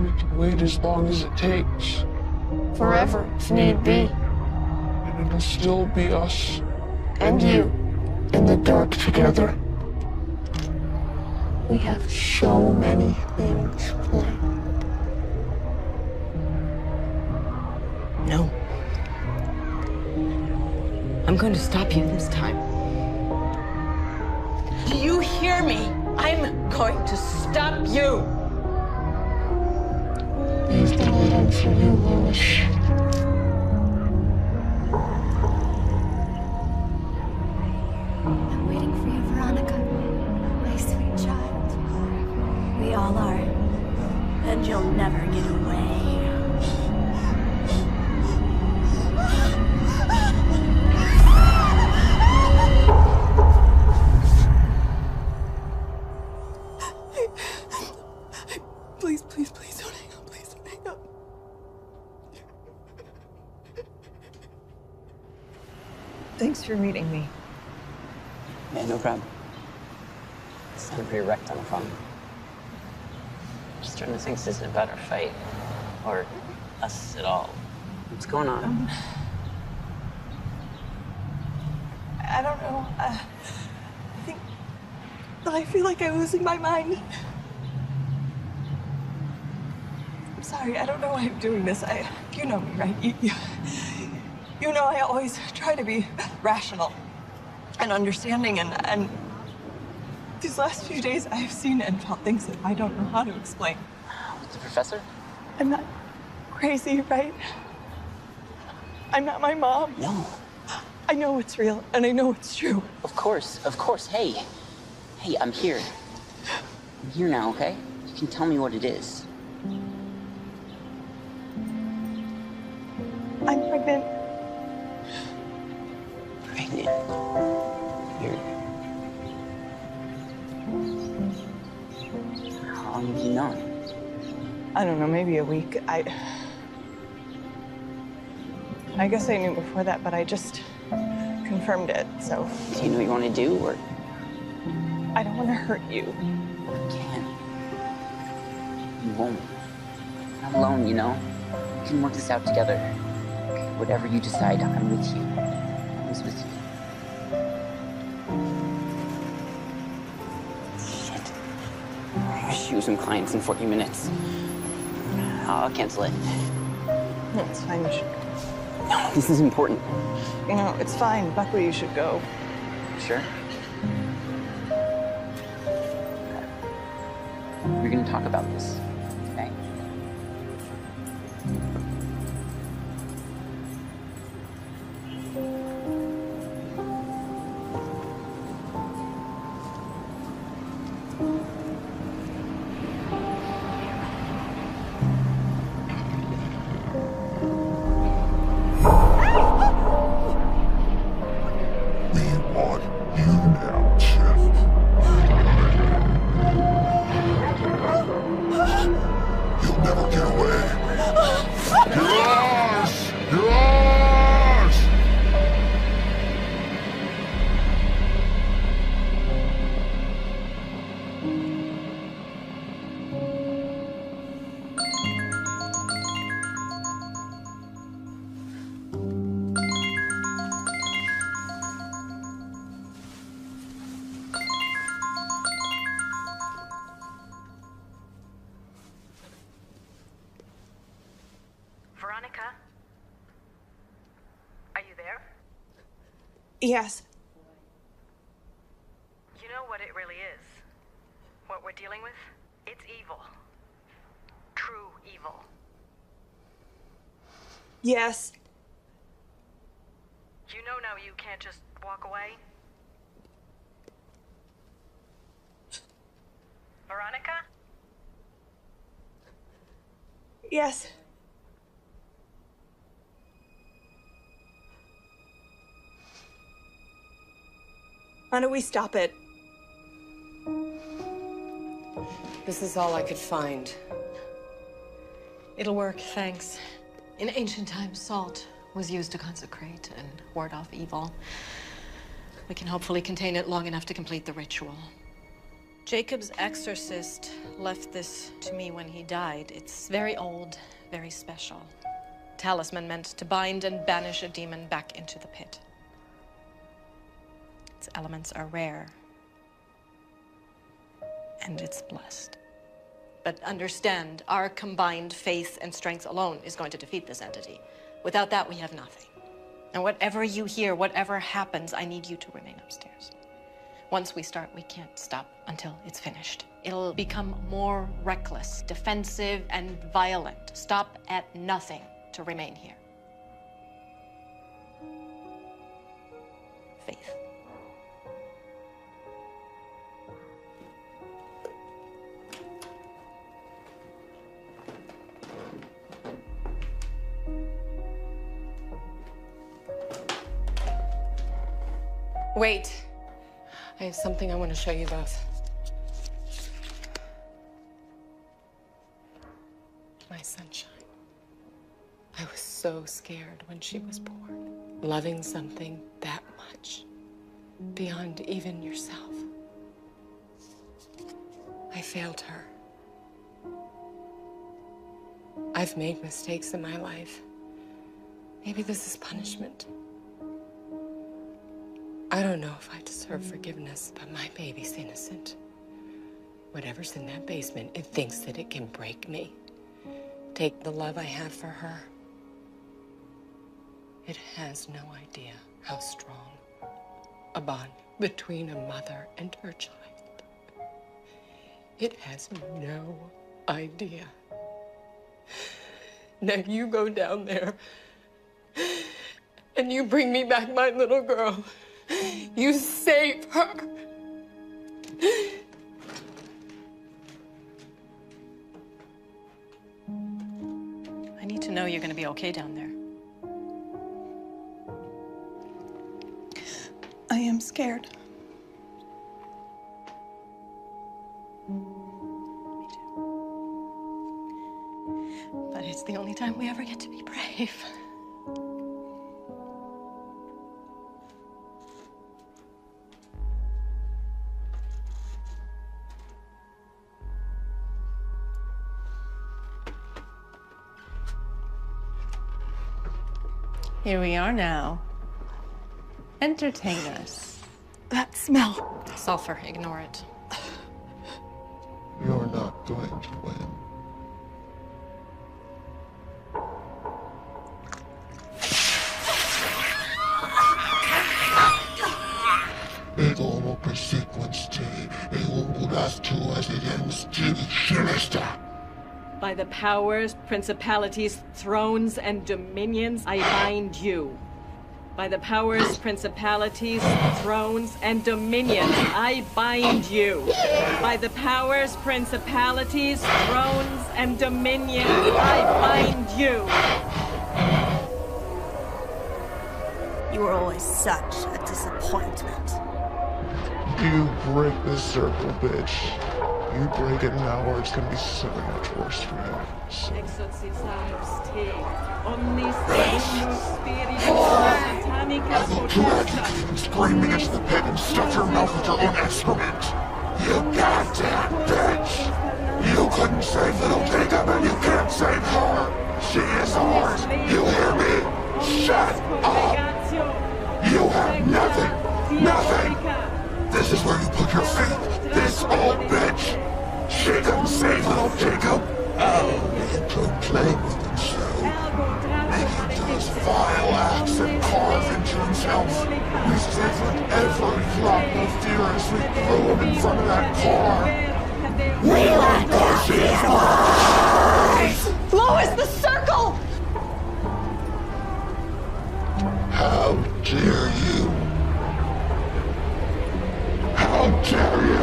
We can wait as long as it takes. Forever, if need be. And it'll still be us. And you. In the dark together. We have So many things planned. No. I'm going to stop you this time. Do you hear me? I'm going to stop you. Leave the light on for you, Lois. all are. And you'll never get away. Please, please, please don't hang up. Please don't hang up. Thanks for meeting me. Yeah, no problem. You sound pretty wrecked on the phone. Just trying to think this isn't about our fight. Or us at all. What's going on? I don't know. I feel like I'm losing my mind. I'm sorry. I don't know why I'm doing this. You know me, right? You know I always try to be rational and understanding, and these last few days I've seen and felt things that I don't know how to explain. With the professor? I'm not crazy, right? I'm not my mom. No. I know it's real, and I know it's true. Of course, of course. Hey, I'm here. I'm here now, okay? You can tell me what it is. I'm pregnant. Pregnant? You're... How long have you known? I don't know, maybe a week. I guess I knew before that, but I just confirmed it, so. Do you know what you want to do, or? I don't want to hurt you. You can't. You won't. You're not alone, you know? We can work this out together. Whatever you decide, I'm with you. I'm always with you. Shit. I wish you some clients in 40 minutes. I'll cancel it. No, it's fine, you should go. No, this is important. No, it's fine. Buckley, you should go. Sure? We're gonna talk about this, okay? Yes. You know what it really is? What we're dealing with? It's evil. True evil. Yes. You know now you can't just walk away? Veronica? Yes. How do we stop it? This is all I could find. It'll work, thanks. In ancient times, salt was used to consecrate and ward off evil. We can hopefully contain it long enough to complete the ritual. Jacob's exorcist left this to me when he died. It's very old, very special. Talisman meant to bind and banish a demon back into the pit. Its elements are rare. And it's blessed. But understand, our combined faith and strength alone is going to defeat this entity. Without that, we have nothing. And whatever you hear, whatever happens, I need you to remain upstairs. Once we start, we can't stop until it's finished. It'll become more reckless, defensive, and violent. Stop at nothing to remain here. Faith. Wait. I have something I want to show you both. My sunshine. I was so scared when she was born. Loving something that much, beyond even yourself. I failed her. I've made mistakes in my life. Maybe this is punishment. I don't know if I deserve forgiveness, but my baby's innocent. Whatever's in that basement, it thinks that it can break me. Take the love I have for her. It has no idea how strong a bond between a mother and her child. It has no idea. Now you go down there and you bring me back my little girl. You save her. I need to know you're going to be okay down there. I am scared. Me too. But it's the only time we ever get to be brave. Here we are now. Entertain us. That smell. Sulfur, ignore it. You're not going to win. Ego per sequence T, e ungulas tu as it ends to sinister. By the powers, principalities, thrones, and dominions, I bind you. By the powers, principalities, thrones, and dominions, I bind you. By the powers, principalities, thrones, and dominions, I bind you. You were always such a disappointment. You break this circle, bitch. You break it now or it's gonna be so much worse for you. So. Exorcisarus te, omnis secundus spiritus satanica potestas. Screaming into the pit and stuff your mouth with your own excrement. You goddamn bitch! You couldn't save little Jacob and you can't save her! She is ours! You hear me? Shut up! You have nothing! Nothing! This is where you put your feet! This old bitch! She couldn't save little Jacob! Oh, you could play with himself. Making those vile acts and carve into himself. We savored every drop of fear as we threw him in front of that car. We let this is ours! Lois, the circle! How dare you? How dare you?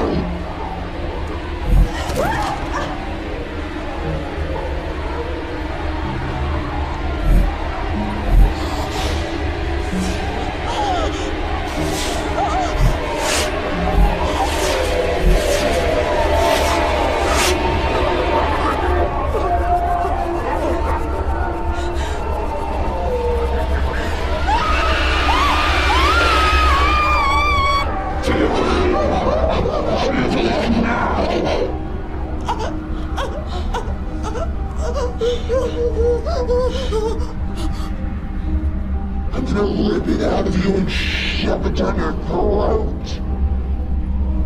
I'm gonna rip it out of you and shove it down your throat.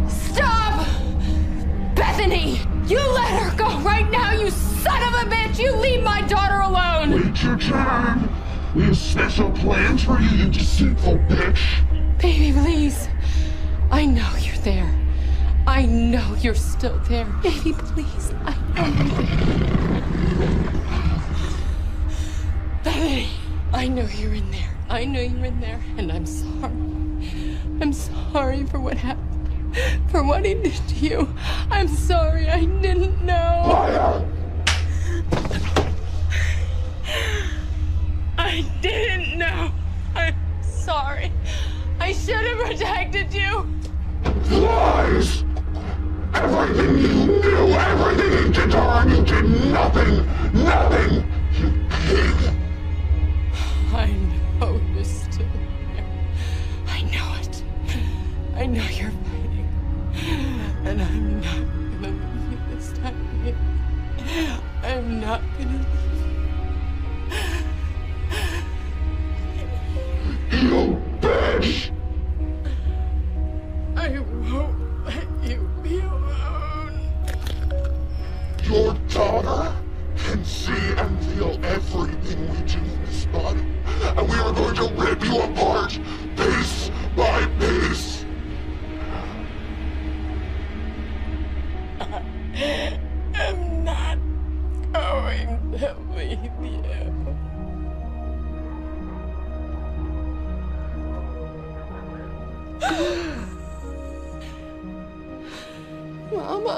Stop! Bethany! You let her go right now, you son of a bitch! You leave my daughter alone! Wait your turn. We have special plans for you, you deceitful bitch. Baby, please. I know you're there. I know you're still there. Baby, please. I know you're there. Bethany, I know you're in there. I know you're in there, and I'm sorry. I'm sorry for what happened, for what he did to you. I'm sorry, I didn't know. Liar! I didn't know. I'm sorry. I should have protected you. Lies! Everything you knew, everything you did to her, you did nothing! Nothing! You pig! I know you're still here. I know it. I know you're fighting. And I'm not gonna leave you this time. I'm not gonna leave you. You bitch! I won't let you be alone. Your daughter can see and feel everything we do in this body. And we are going to rip you apart, piece by piece. I'm not going to leave you. Mama.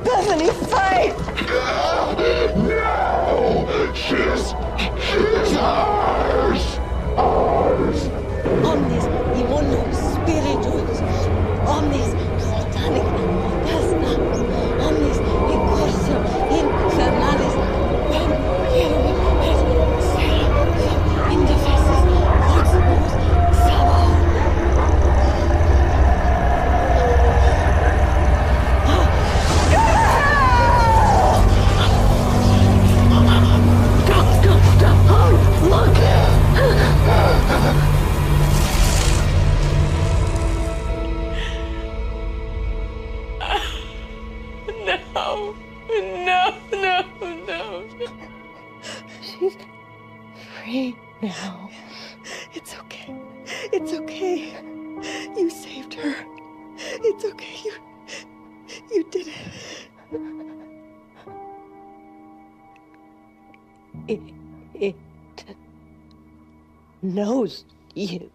Bethany, fight! No! She's ours! Ours! Omnis immunos spiritus, omnis satanic pesta, omnis incursum infernalis, indefensis, oximus, sabo. No. She's free now. It's okay. It's okay. You saved her. It's okay. You did it. It knows you.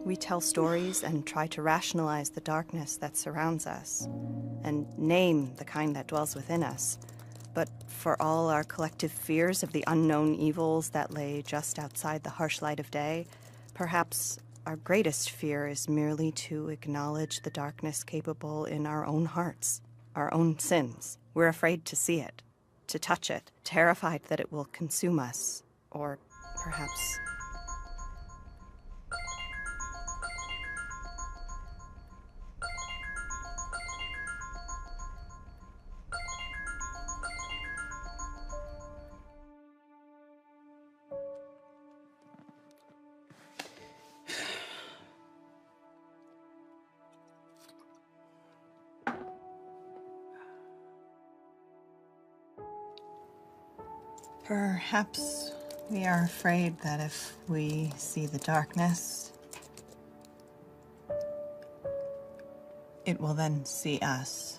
We tell stories and try to rationalize the darkness that surrounds us, and name the kind that dwells within us. But for all our collective fears of the unknown evils that lay just outside the harsh light of day, perhaps our greatest fear is merely to acknowledge the darkness capable in our own hearts, our own sins. We're afraid to see it, to touch it, terrified that it will consume us, or perhaps... Perhaps we are afraid that if we see the darkness, it will then see us.